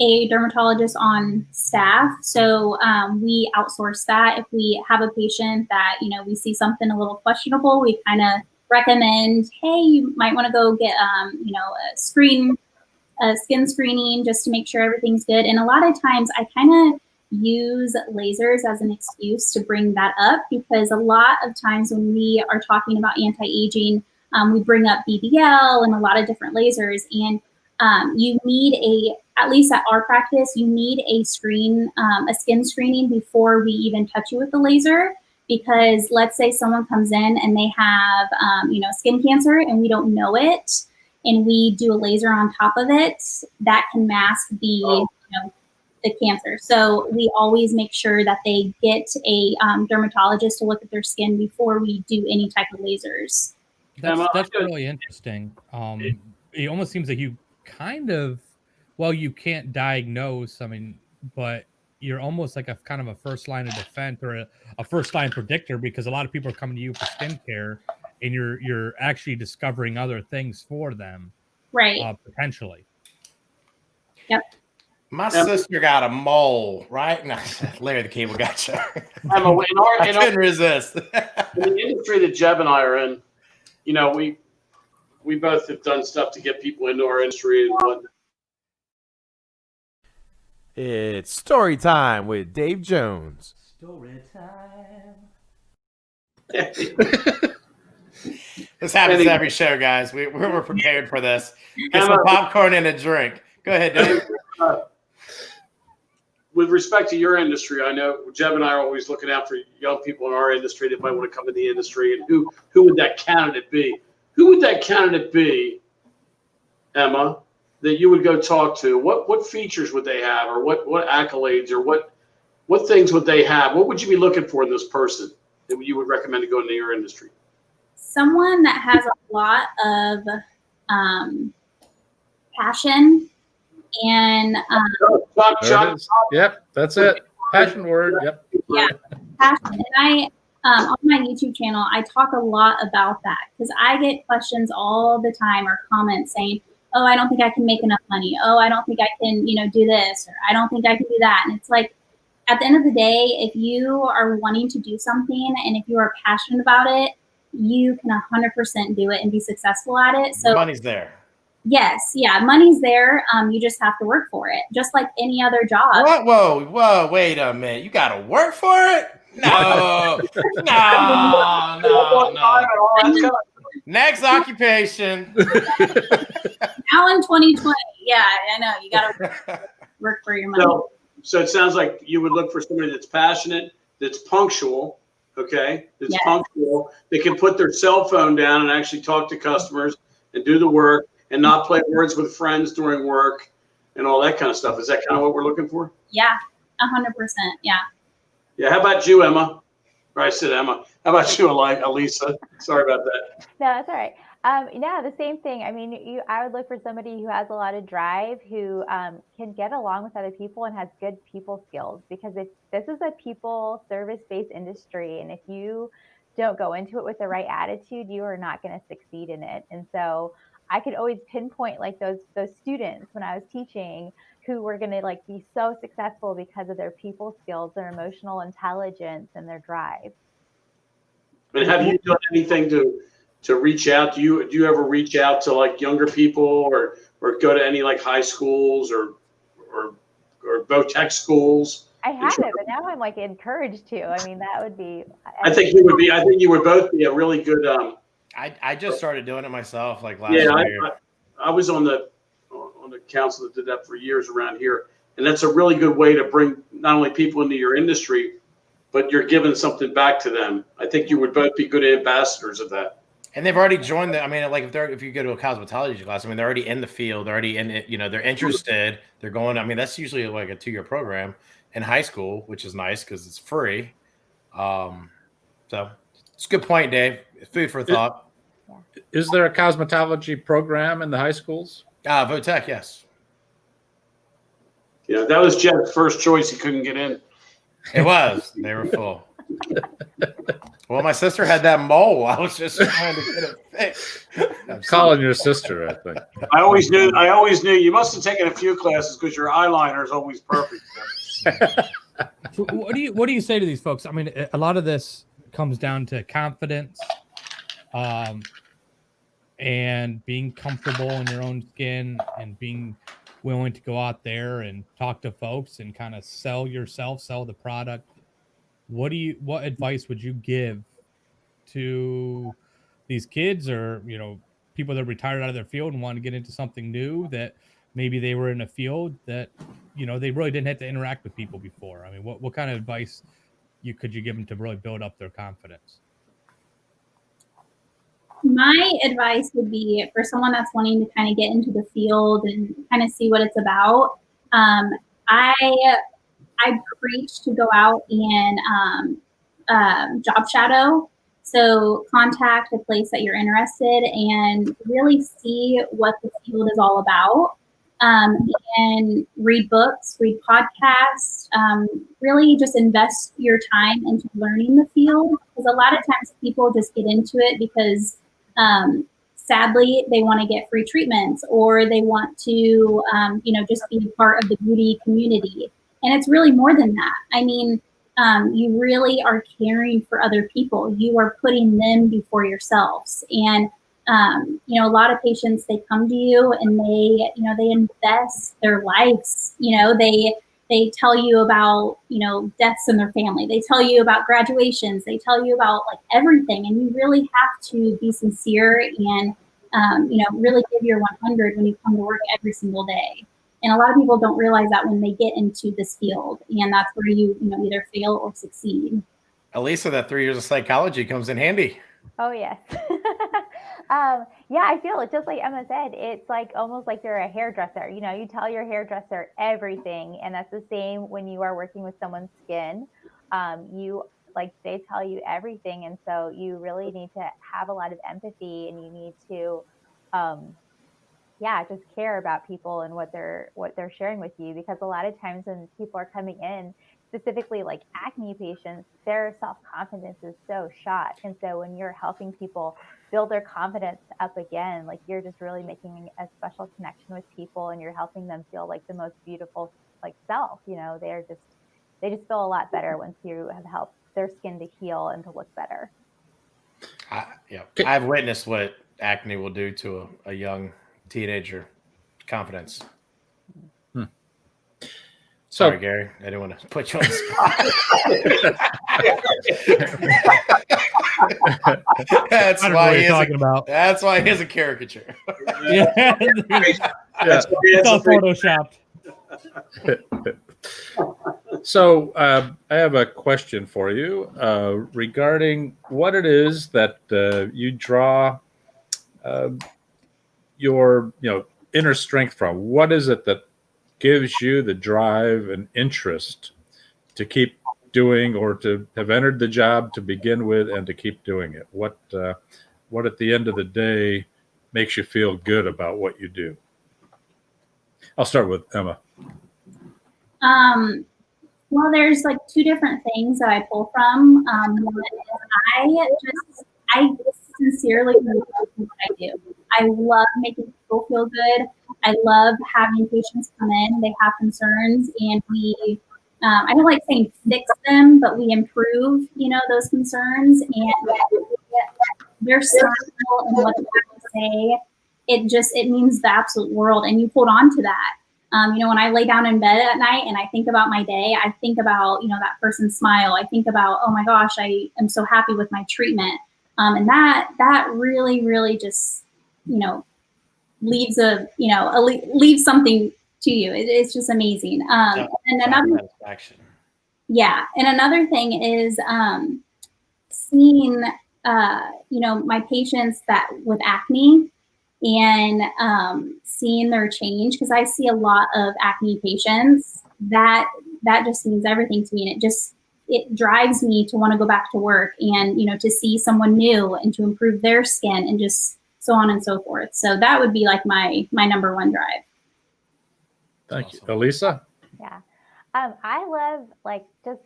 a dermatologist on staff, so we outsource that. If we have a patient that we see something a little questionable, we kind of recommend, hey, you might want to go get a skin screening just to make sure everything's good. And a lot of times I kind of use lasers as an excuse to bring that up because a lot of times when we are talking about anti-aging, we bring up BBL and a lot of different lasers, and you need at least at our practice, you need a skin screening before we even touch you with the laser. Because let's say someone comes in and they have, skin cancer and we don't know it, and we do a laser on top of it, that can mask the cancer. So we always make sure that they get a dermatologist to look at their skin before we do any type of lasers. That's really interesting. It almost seems like you you can't diagnose, but you're almost like a kind of a first line of defense or a first line predictor, because a lot of people are coming to you for skincare and you're actually discovering other things for them. Right. Potentially. Yep. My sister got a mole, right? No, Larry the Cable gotcha. I couldn't resist. In the industry that Jeb and I are in, we both have done stuff to get people into our industry and whatnot. It's story time with Dave Jones. Story time. This happens every show, guys. We're prepared for this. Get some popcorn and a drink. Go ahead, Dave. With respect to your industry, I know Jeb and I are always looking out for young people in our industry that might want to come in the industry. And who would that candidate be? Who would that candidate be, Emma, that you would go talk to? What features would they have, or what accolades, or what things would they have? What would you be looking for in this person that you would recommend to go into your industry? Someone that has a lot of passion and Yep, that's it. Passion word. Yep. Yeah, passion. And I on my YouTube channel, I talk a lot about that because I get questions all the time or comments saying, "Oh, I don't think I can make enough money. Oh, I don't think I can, do this, or I don't think I can do that." And it's like, at the end of the day, if you are wanting to do something and if you are passionate about it, you can 100% do it and be successful at it. So money's there. Yes, yeah, money's there. You just have to work for it, just like any other job. What? Whoa, wait a minute. You got to work for it? No. Next occupation. Now in 2020, yeah, I know. You got to work for your money. So it sounds like you would look for somebody that's passionate, that's punctual, okay? That's punctual. They can put their cell phone down and actually talk to customers and do the work and not play words with friends during work and all that kind of stuff. Is that kind of what we're looking for? Yeah, 100%. Yeah. Yeah. How about you, Emma? Or I said Emma. How about you, Elisa? Sorry about that. No, that's all right. Yeah, the same thing. I mean, I would look for somebody who has a lot of drive, who can get along with other people and has good people skills, because if this is a people service-based industry, and if you don't go into it with the right attitude, you are not going to succeed in it. And so I could always pinpoint like those students when I was teaching who were going to be so successful because of their people skills, their emotional intelligence, and their drive. But have you done anything to reach out? Do you ever reach out to younger people or go to any high schools or Vo-Tech schools? I haven't, but now I'm encouraged to. I mean, that would be. I think you would be. I think you would both be a really good. I just started doing it myself last year. I was on the council that did that for years around here, and that's a really good way to bring not only people into your industry, but you're giving something back to them. I think you would both be good ambassadors of that. And they've already joined if you go to a cosmetology class, they're already in the field, they're already in it, they're interested, they're going, that's usually a 2-year program in high school, which is nice because it's free. So it's a good point, Dave. Food for thought. Is there a cosmetology program in the high schools? Vo-Tech, yes. Yeah, that was Jeff's first choice. He couldn't get in. It was. They were full. Well, my sister had that mole. I was just trying to get it fixed. Calling your sister, I think. I always knew you must have taken a few classes because your eyeliner is always perfect. What do you say to these folks? I mean, a lot of this comes down to confidence, and being comfortable in your own skin, and being willing to go out there and talk to folks and kind of sell yourself, sell the product. What advice would you give to these kids, or people that are retired out of their field and want to get into something new, that maybe they were in a field that they really didn't have to interact with people before? I mean, what kind of advice could you give them to really build up their confidence? My advice would be for someone that's wanting to kind of get into the field and kind of see what it's about. I preach to go out and job shadow. So contact the place that you're interested and really see what the field is all about. And read books, read podcasts, really just invest your time into learning the field. Because a lot of times people just get into it because sadly they want to get free treatments, or they want to, just be a part of the beauty community. And it's really more than that. I mean, you really are caring for other people. You are putting them before yourselves. And, a lot of patients, they come to you and they invest their lives. They They tell you about, you know, deaths in their family. They tell you about graduations. They tell you about like everything. And you really have to be sincere and, you know, really give your 100 when you come to work every single day. And a lot of people don't realize that when they get into this field, and that's where you know, either fail or succeed. Elisa, that 3 years of psychology comes in handy. Oh, yes. Yeah, I feel it. Just like Emma said, it's like almost like you're a hairdresser. You know, you tell your hairdresser everything. And that's the same when you are working with someone's skin. You like they tell you everything. And so you really need to have a lot of empathy, and you need to, yeah, just care about people and what they're sharing with you. Because a lot of times when people are coming in, specifically like acne patients, their self-confidence is so shot. And so when you're helping people build their confidence up again, like you're just really making a special connection with people, and you're helping them feel like the most beautiful like self. You know, they just feel a lot better once you have helped their skin to heal and to look better. Yeah, I've witnessed what acne will do to a young teenager confidence. Sorry, Gary. I didn't want to put you on the spot. That's why he's talking about. That's why he has a caricature. Yeah, it's all photoshopped. So I have a question for you regarding what it is that you draw your inner strength from. What is it that gives you the drive and interest to keep doing, or to have entered the job to begin with and to keep doing it? What at the end of the day makes you feel good about what you do? I'll start with Emma. Well, there's like two different things that I pull from. One is I sincerely love what I do. I love making people feel good. I love having patients come in, they have concerns, and we, I don't like saying fix them, but we improve, you know, those concerns, and their style and what they have to say, it means the absolute world, and you hold on to that. You know, when I lay down in bed at night and I think about my day, I think about, you know, that person's smile. I think about, oh my gosh, I am so happy with my treatment. And that really, really just, you know, leaves something to you. It's just amazing. And another, yeah. And another thing is seeing, you know, my patients that with acne, and seeing their change, because I see a lot of acne patients, that just means everything to me, and it drives me to want to go back to work, and, you know, to see someone new and to improve their skin, and just so on and so forth. So that would be like my number one drive. Thank you. Elisa? Yeah. I love like just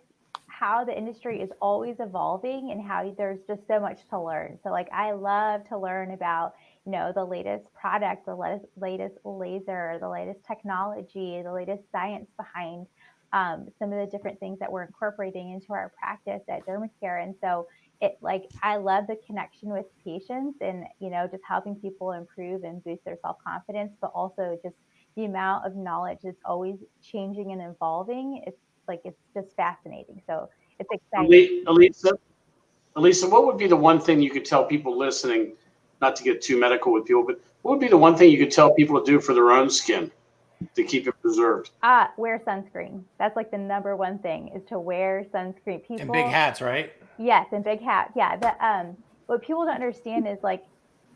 how the industry is always evolving, and how there's just so much to learn. So like I love to learn about, you know, the latest product, the latest laser, the latest technology, the latest science behind some of the different things that we're incorporating into our practice at Dermacare. And so I love the connection with patients, and, you know, just helping people improve and boost their self-confidence, but also just the amount of knowledge that's always changing and evolving. It's just fascinating. So it's exciting. Elisa, what would be the one thing you could tell people listening, not to get too medical with people, but what would be the one thing you could tell people to do for their own skin to keep it preserved? Wear sunscreen. That's like the number one thing, is to wear sunscreen. People, and big hats, right? Yes, and big hats. Yeah. What people don't understand is like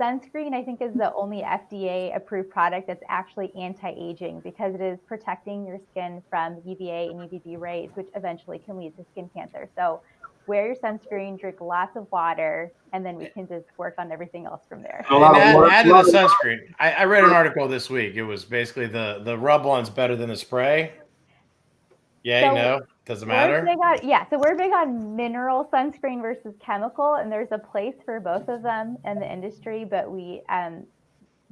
sunscreen, I think, is the only FDA approved product that's actually anti-aging, because it is protecting your skin from UVA and UVB rays, which eventually can lead to skin cancer. So wear your sunscreen, drink lots of water, and then we can just work on everything else from there. Add to the sunscreen. I read an article this week. It was basically the rub one's better than the spray. Yeah, so, doesn't matter. So we're big on mineral sunscreen versus chemical, and there's a place for both of them in the industry, but we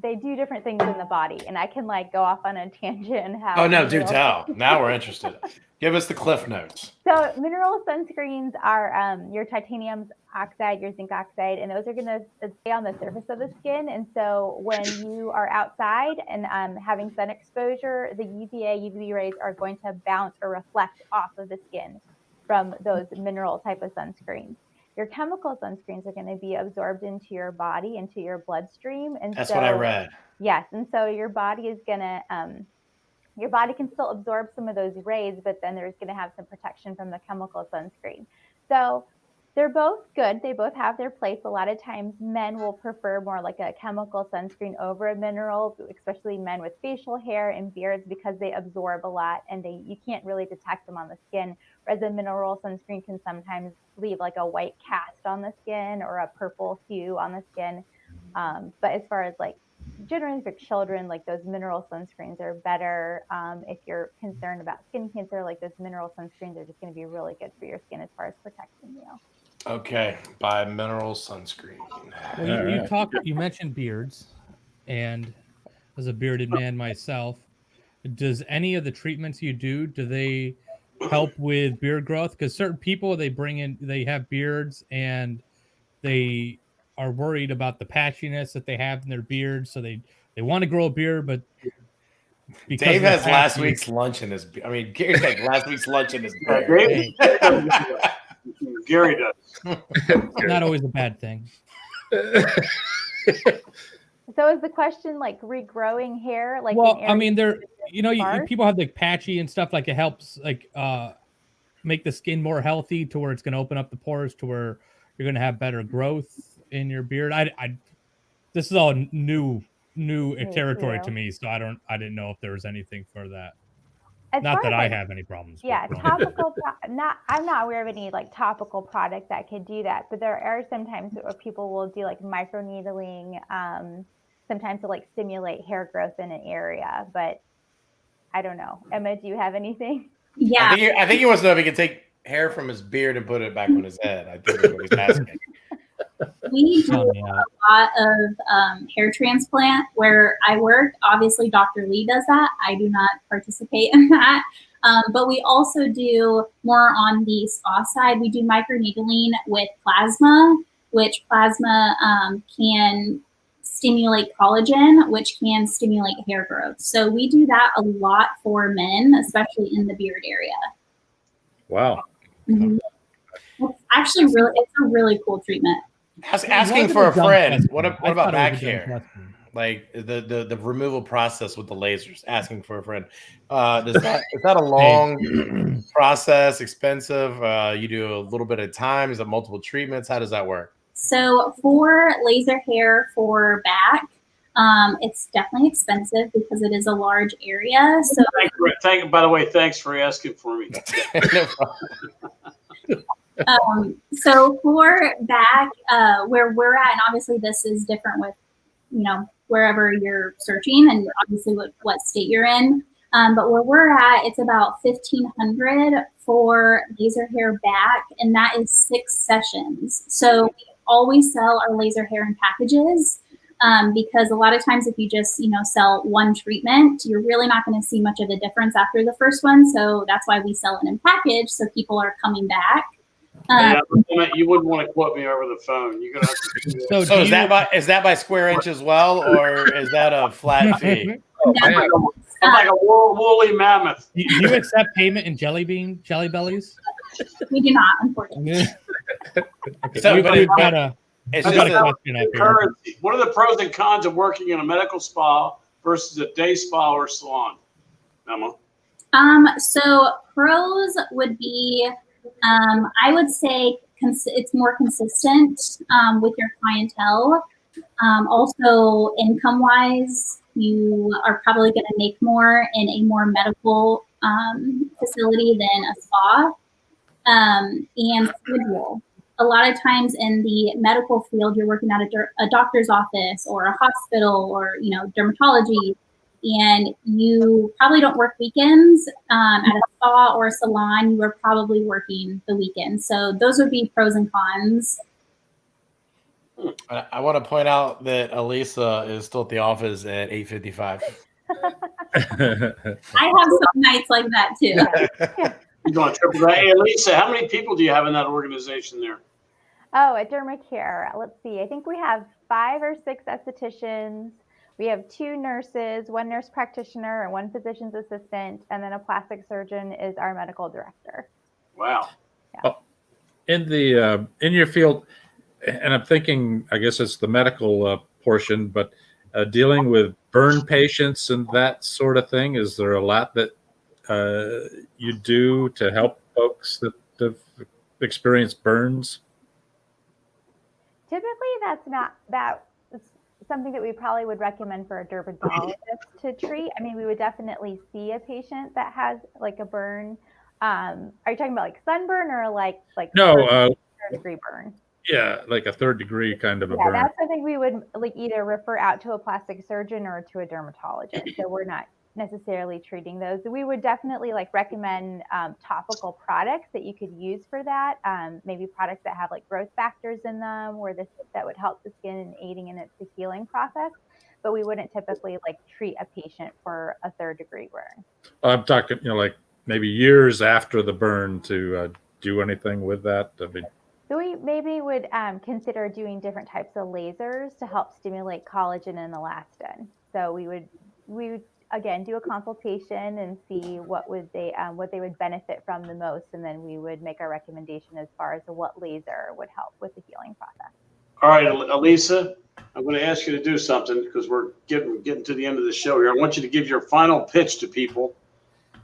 they do different things in the body, and I can like go off on a tangent and have. Oh no, do tell. Now we're interested. Give us the cliff notes. So mineral sunscreens are your titanium oxide, your zinc oxide, and those are going to stay on the surface of the skin. And so when you are outside and having sun exposure, the UVA, UVB rays are going to bounce or reflect off of the skin from those mineral type of sunscreens. Your chemical sunscreens are going to be absorbed into your body, into your bloodstream. And That's so, what I read. Yes. And so your body is going to, your body can still absorb some of those rays, but then there's going to have some protection from the chemical sunscreen. So they're both good. They both have their place. A lot of times men will prefer more like a chemical sunscreen over a mineral, especially men with facial hair and beards, because they absorb a lot and you can't really detect them on the skin. Whereas a mineral sunscreen can sometimes leave like a white cast on the skin or a purple hue on the skin. But as far as like generally for children, like those mineral sunscreens are better. If you're concerned about skin cancer, like those mineral sunscreens are just going to be really good for your skin as far as protecting you. Okay, buy mineral sunscreen. Well, you mentioned beards, and as a bearded man myself, does any of the treatments you do they help with beard growth? Because certain people they have beards and they are worried about the patchiness that they have in their beard, so they want to grow a beard, but because Dave has last week's lunch in his. I mean, Gary's got last week's lunch in his beard. Gary does. Not always a bad thing. So is the question like regrowing hair? Like, well, I mean, people have like patchy and stuff. Like it helps like make the skin more healthy to where it's going to open up the pores to where you're going to have better growth in your beard. This is all new territory to me, so I didn't know if there was anything for that. Not that I have any problems. Yeah, topical. I'm not aware of any like topical product that could do that, but there are sometimes where people will do like microneedling, sometimes to like stimulate hair growth in an area. But I don't know. Emma, do you have anything? Yeah, I think he wants to know if he can take hair from his beard and put it back on his head. I think that's what he's asking. We do a lot of hair transplant where I work. Obviously, Dr. Lee does that. I do not participate in that. But we also do more on the spa side. We do microneedling with plasma, which plasma can stimulate collagen, which can stimulate hair growth. So we do that a lot for men, especially in the beard area. Wow. Mm-hmm. It's actually it's a really cool treatment. Asking for a friend. What about back hair? Like the removal process with the lasers. Asking for a friend. Is that a long process? Expensive? You do a little bit at a time? Is it multiple treatments? How does that work? So for laser hair for back, it's definitely expensive because it is a large area. So by the way, thanks for asking for me. So for back, where we're at, and obviously this is different with, wherever you're searching and obviously what state you're in. But where we're at, it's about $1,500 for laser hair back, and that is 6 sessions. So we always sell our laser hair in packages because a lot of times if you just, sell one treatment, you're really not going to see much of a difference after the first one. So that's why we sell it in package, so people are coming back. You wouldn't want to quote me over the phone. You're gonna have to do that. So is that by square inch as well, or is that a flat fee? I'm like a woolly mammoth. Do you accept payment in jelly bellies? We do not, unfortunately. Okay, so we've got a question up here. Currency. What are the pros and cons of working in a medical spa versus a day spa or salon, Emma? So pros would be, I would say it's more consistent with your clientele. Also, income-wise, you are probably going to make more in a more medical facility than a spa. And schedule. A lot of times in the medical field, you're working at a doctor's office or a hospital or, dermatology, and you probably don't work weekends. At a spa or a salon, you are probably working the weekend. So those would be pros and cons. I want to point out that Elisa is still at the office at 8:55. I have some nights like that too. You're going triple that. Hey, Lisa, how many people do you have in that organization there? Oh, at Dermacare, let's see. I think we have 5 or 6 estheticians. We have 2 nurses, 1 nurse practitioner, and 1 physician's assistant, and then a plastic surgeon is our medical director. Wow. In your field, and I'm thinking, I guess it's the medical portion, but dealing with burn patients and that sort of thing, is there a lot that you do to help folks that have experienced burns? Typically, that's something that we probably would recommend for a dermatologist to treat. I mean, we would definitely see a patient that has like a burn. Are you talking about like sunburn or like No, third-degree burn? Yeah, like a third-degree kind of a Yeah, burn. that's something we would like either refer out to a plastic surgeon or to a dermatologist. So we're not necessarily treating those. We would definitely like recommend topical products that you could use for that. Maybe products that have like growth factors in them, that would help the skin in aiding in its healing process. But we wouldn't typically like treat a patient for a third-degree burn. I'm talking, like maybe years after the burn to do anything with that. I mean, so we maybe would consider doing different types of lasers to help stimulate collagen and elastin. So we would again do a consultation and see what they would benefit from the most, and then we would make our recommendation as far as what laser would help with the healing process. All right, Elisa, I'm going to ask you to do something because we're getting to the end of the show here. I want you to give your final pitch to people,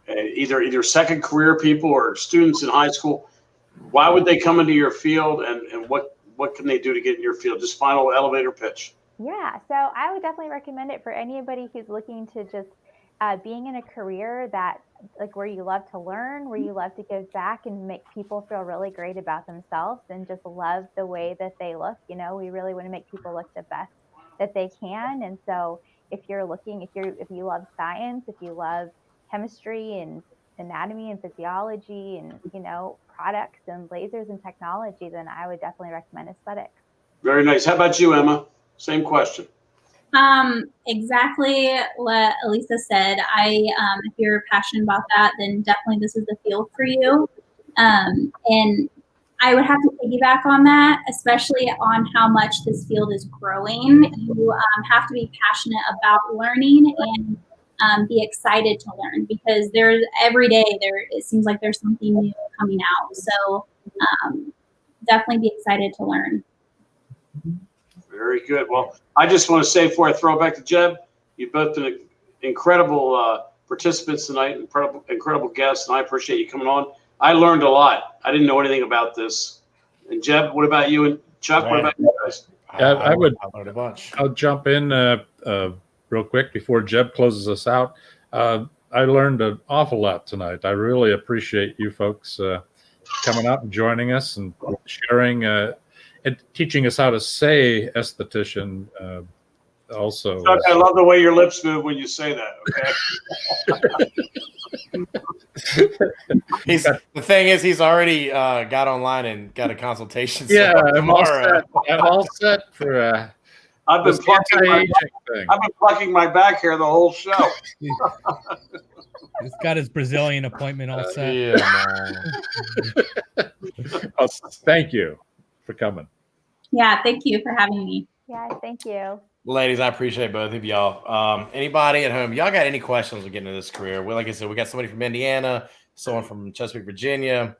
either second career people or students in high school. Why would they come into your field, and what can they do to get in your field? Just final elevator pitch. Yeah, so I would definitely recommend it for anybody who's looking to just being in a career that like where you love to learn, where you love to give back and make people feel really great about themselves and just love the way that they look. We really want to make people look the best that they can. And so if you love science, if you love chemistry and anatomy and physiology and, products and lasers and technology, then I would definitely recommend aesthetics. Very nice. How about you, Emma? Same question. Exactly what Elisa said. If you're passionate about that, then definitely this is the field for you. And I would have to piggyback on that, especially on how much this field is growing. You have to be passionate about learning and be excited to learn, because every day it seems like there's something new coming out. So definitely be excited to learn. Very good. Well, I just want to say before I throw it back to Jeb, you've both been incredible participants tonight, incredible guests, and I appreciate you coming on. I learned a lot. I didn't know anything about this. And Jeb, what about you? And Chuck, what about you guys? I learned a bunch. I'll jump in real quick before Jeb closes us out. I learned an awful lot tonight. I really appreciate you folks coming out and joining us and sharing and teaching us how to say esthetician also. Chuck, I love the way your lips move when you say that, okay? The thing is, he's already got online and got a consultation. Yeah, tomorrow. I'm all set for I've been plucking my back hair the whole show. He's got his Brazilian appointment all set. Yeah, Oh, thank you for coming. Yeah, thank you for having me. Yeah, thank you. Ladies, I appreciate both of y'all. Anybody at home, y'all got any questions on getting into this career? Well, like I said, we got somebody from Indiana, someone from Chesapeake, Virginia.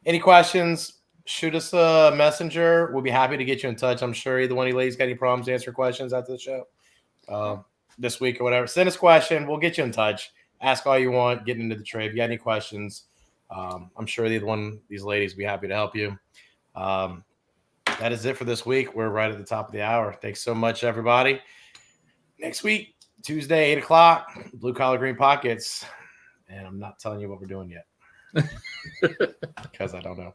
Any questions? Shoot us a messenger. We'll be happy to get you in touch. I'm sure either one of you ladies got any problems to answer questions after the show this week or whatever. Send us a question. We'll get you in touch. Ask all you want. Get into the trade. If you got any questions, I'm sure either one of these ladies will be happy to help you. That is it for this week. We're right at the top of the hour. Thanks so much, everybody. Next week, Tuesday, 8 o'clock, Blue Collar Green Pockets. And I'm not telling you what we're doing yet because I don't know.